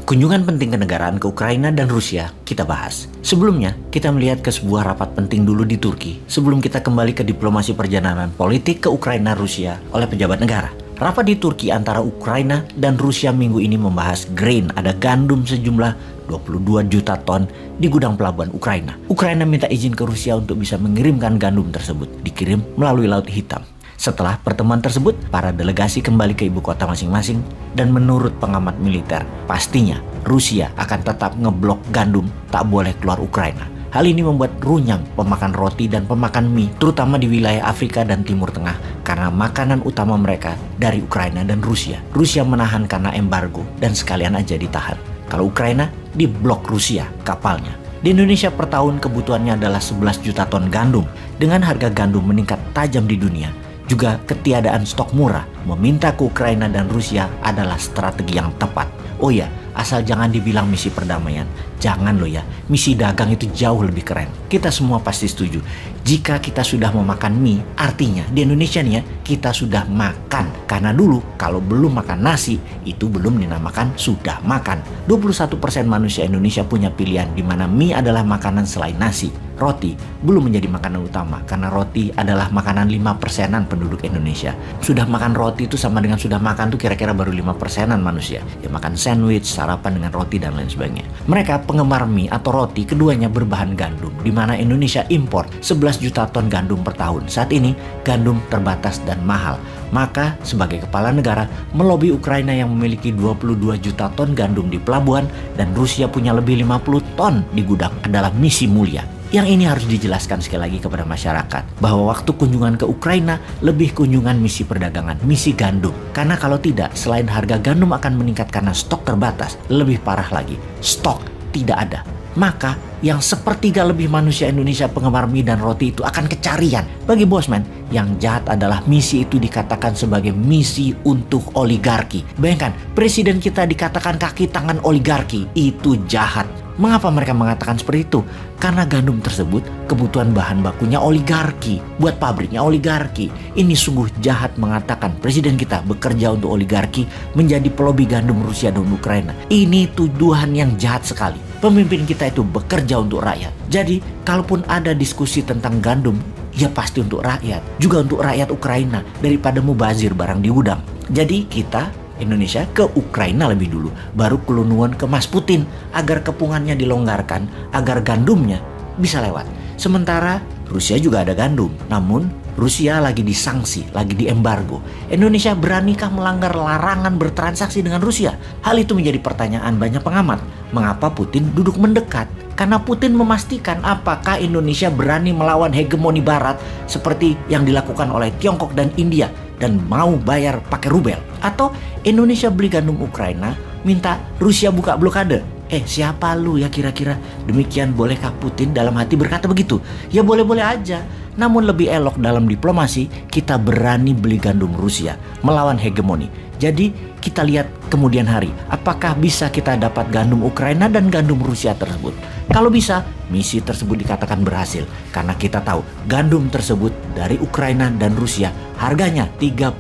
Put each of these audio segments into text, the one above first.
Kunjungan penting kenegaraan ke Ukraina dan Rusia kita bahas. Sebelumnya, kita melihat ke sebuah rapat penting dulu di Turki sebelum kita kembali ke diplomasi perjalanan politik ke Ukraina Rusia oleh pejabat negara. Rapat di Turki antara Ukraina dan Rusia minggu ini membahas grain, ada gandum sejumlah 22 juta ton di gudang pelabuhan Ukraina. Ukraina minta izin ke Rusia untuk bisa mengirimkan gandum tersebut, dikirim melalui Laut Hitam. Setelah pertemuan tersebut, para delegasi kembali ke ibu kota masing-masing dan menurut pengamat militer, pastinya Rusia akan tetap ngeblok gandum tak boleh keluar Ukraina. Hal ini membuat runyam pemakan roti dan pemakan mie, terutama di wilayah Afrika dan Timur Tengah, karena makanan utama mereka dari Ukraina dan Rusia. Rusia menahan karena embargo dan sekalian aja ditahan. Kalau Ukraina, diblok Rusia kapalnya. Di Indonesia per tahun kebutuhannya adalah 11 juta ton gandum. Dengan harga gandum meningkat tajam di dunia, juga ketiadaan stok murah, meminta ke Ukraina dan Rusia adalah strategi yang tepat. Oh ya, asal jangan dibilang misi perdamaian. Jangan loh ya, misi dagang itu jauh lebih keren. Kita semua pasti setuju. Jika kita sudah memakan mie, artinya di Indonesia nih ya, kita sudah makan. Karena dulu kalau belum makan nasi, itu belum dinamakan sudah makan. 21% manusia Indonesia punya pilihan di mana mie adalah makanan selain nasi. Roti belum menjadi makanan utama karena roti adalah makanan 5%-an penduduk Indonesia. Sudah makan roti itu sama dengan sudah makan tuh kira-kira baru 5%-an manusia. Ya makan sandwich, sarapan dengan roti dan lain sebagainya. Mereka penggemar mie atau roti keduanya berbahan gandum, di mana Indonesia impor 11 juta ton gandum per tahun. Saat ini gandum terbatas dan mahal. Maka sebagai kepala negara melobi Ukraina yang memiliki 22 juta ton gandum di pelabuhan dan Rusia punya lebih 50 ton di gudang adalah misi mulia. Yang ini harus dijelaskan sekali lagi kepada masyarakat bahwa waktu kunjungan ke Ukraina lebih kunjungan misi perdagangan, misi gandum. Karena kalau tidak, selain harga gandum akan meningkat karena stok terbatas, lebih parah lagi, stok tidak ada. Maka yang sepertiga lebih manusia Indonesia penggemar mie dan roti itu akan kecarian. Bagi Bosman, yang jahat adalah misi itu dikatakan sebagai misi untuk oligarki. Bayangkan, presiden kita dikatakan kaki tangan oligarki, itu jahat. Mengapa mereka mengatakan seperti itu? Karena gandum tersebut kebutuhan bahan bakunya oligarki, buat pabriknya oligarki. Ini sungguh jahat mengatakan presiden kita bekerja untuk oligarki, menjadi pelobi gandum Rusia dan Ukraina. Ini tuduhan yang jahat sekali. Pemimpin kita itu bekerja untuk rakyat. Jadi, kalaupun ada diskusi tentang gandum, ya pasti untuk rakyat. Juga untuk rakyat Ukraina daripada mubazir barang di gudang. Jadi kita Indonesia ke Ukraina lebih dulu, baru kelunuan ke Mas Putin agar kepungannya dilonggarkan, agar gandumnya bisa lewat. Sementara Rusia juga ada gandum, namun Rusia lagi disanksi, lagi diembargo. Indonesia beranikah melanggar larangan bertransaksi dengan Rusia? Hal itu menjadi pertanyaan banyak pengamat. Mengapa Putin duduk mendekat? Karena Putin memastikan apakah Indonesia berani melawan hegemoni Barat seperti yang dilakukan oleh Tiongkok dan India dan mau bayar pakai rubel. Atau Indonesia beli gandum Ukraina, minta Rusia buka blokade. Siapa lu ya kira-kira? Demikian bolehkah Putin dalam hati berkata begitu? Ya boleh-boleh aja. Namun lebih elok dalam diplomasi, kita berani beli gandum Rusia, melawan hegemoni. Jadi kita lihat kemudian hari, apakah bisa kita dapat gandum Ukraina dan gandum Rusia tersebut. Kalau bisa, misi tersebut dikatakan berhasil. Karena kita tahu gandum tersebut dari Ukraina dan Rusia harganya 30%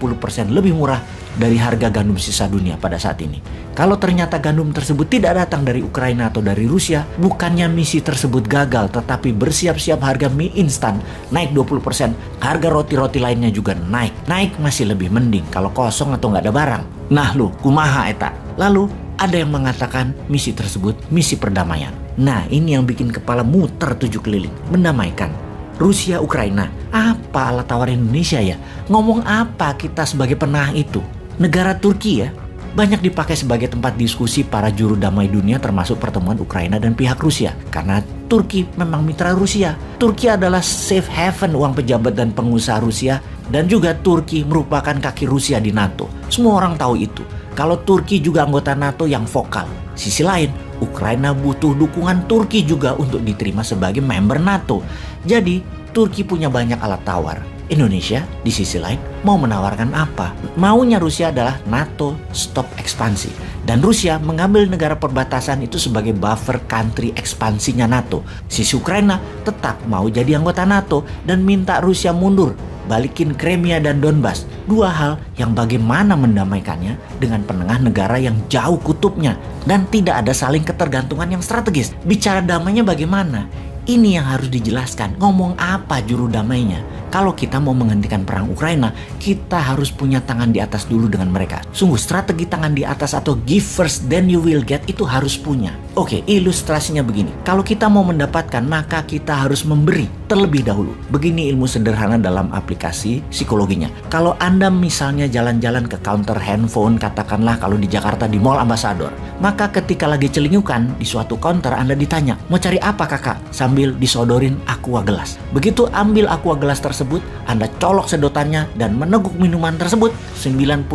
lebih murah dari harga gandum sisa dunia pada saat ini. Kalau ternyata gandum tersebut tidak datang dari Ukraina atau dari Rusia, bukannya misi tersebut gagal, tetapi bersiap-siap harga mie instan naik 20%, harga roti-roti lainnya juga naik. Naik masih lebih mending kalau kosong atau nggak ada barang. Nah lu, kumaha eta? Lalu ada yang mengatakan misi tersebut misi perdamaian. Nah ini yang bikin kepala muter 7 keliling. Mendamaikan Rusia Ukraina. Apa alat tawar Indonesia ya? Ngomong apa kita sebagai penengah itu? Negara Turki ya, banyak dipakai sebagai tempat diskusi para juru damai dunia termasuk pertemuan Ukraina dan pihak Rusia. Karena Turki memang mitra Rusia. Turki adalah safe haven uang pejabat dan pengusaha Rusia. Dan juga Turki merupakan kaki Rusia di NATO. Semua orang tahu itu. Kalau Turki juga anggota NATO yang vokal. Sisi lain, Ukraina butuh dukungan Turki juga untuk diterima sebagai member NATO. Jadi, Turki punya banyak alat tawar. Indonesia di sisi lain mau menawarkan apa? Maunya Rusia adalah NATO stop ekspansi. Dan Rusia mengambil negara perbatasan itu sebagai buffer country ekspansinya NATO. Sisi Ukraina tetap mau jadi anggota NATO dan minta Rusia mundur balikin Crimea dan Donbas. Dua hal yang bagaimana mendamaikannya dengan penengah negara yang jauh kutubnya dan tidak ada saling ketergantungan yang strategis. Bicara damainya bagaimana? Ini yang harus dijelaskan. Ngomong apa juru damainya? Kalau kita mau menghentikan perang Ukraina, kita harus punya tangan di atas dulu dengan mereka. Sungguh strategi tangan di atas atau give first then you will get itu harus punya. Oke, ilustrasinya begini. Kalau kita mau mendapatkan, maka kita harus memberi terlebih dahulu. Begini ilmu sederhana dalam aplikasi psikologinya. Kalau Anda misalnya jalan-jalan ke counter handphone, katakanlah kalau di Jakarta di Mall Ambassador, maka ketika lagi celingukan di suatu counter Anda ditanya, mau cari apa kakak? Sambil disodorin aqua gelas. Begitu ambil aqua gelas tersebut, Anda colok sedotannya dan meneguk minuman tersebut, 90%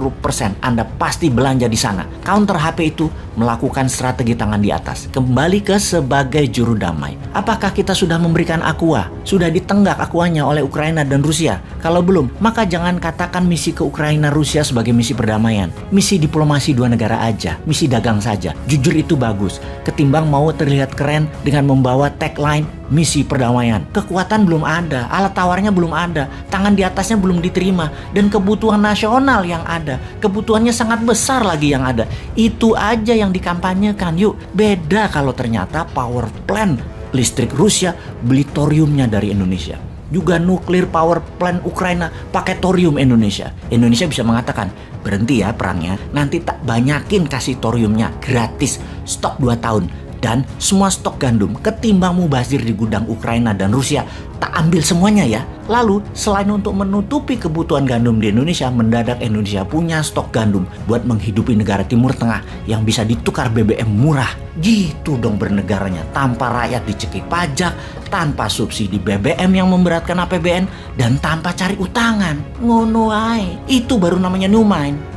Anda pasti belanja di sana. Counter HP itu melakukan strategi tangan di atas. Kembali ke sebagai juru damai. Apakah kita sudah memberikan aqua? Sudah ditenggak aquanya oleh Ukraina dan Rusia? Kalau belum, maka jangan katakan misi ke Ukraina Rusia sebagai misi perdamaian. Misi diplomasi dua negara aja, misi dagang saja. Jujur itu bagus. Ketimbang mau terlihat keren dengan membawa tagline misi perdamaian. Kekuatan belum ada, alat tawarnya belum ada, tangan di atasnya belum diterima, dan kebutuhan nasional yang ada, kebutuhannya sangat besar lagi yang ada. Itu aja yang dikampanyekan. Yuk, beda kalau ternyata power plant listrik Rusia beli thoriumnya dari Indonesia. Juga nuklir power plant Ukraina pakai thorium Indonesia. Indonesia bisa mengatakan, berhenti ya perangnya, nanti tak banyakin kasih thoriumnya, gratis, stok 2 tahun. Dan semua stok gandum ketimbang mubazir di gudang Ukraina dan Rusia, tak ambil semuanya ya. Lalu selain untuk menutupi kebutuhan gandum di Indonesia, mendadak Indonesia punya stok gandum buat menghidupi negara Timur Tengah yang bisa ditukar BBM murah. Gitu dong bernegaranya, tanpa rakyat dicekik pajak, tanpa subsidi BBM yang memberatkan APBN, dan tanpa cari utangan. Ngono ae. Itu baru namanya new mind.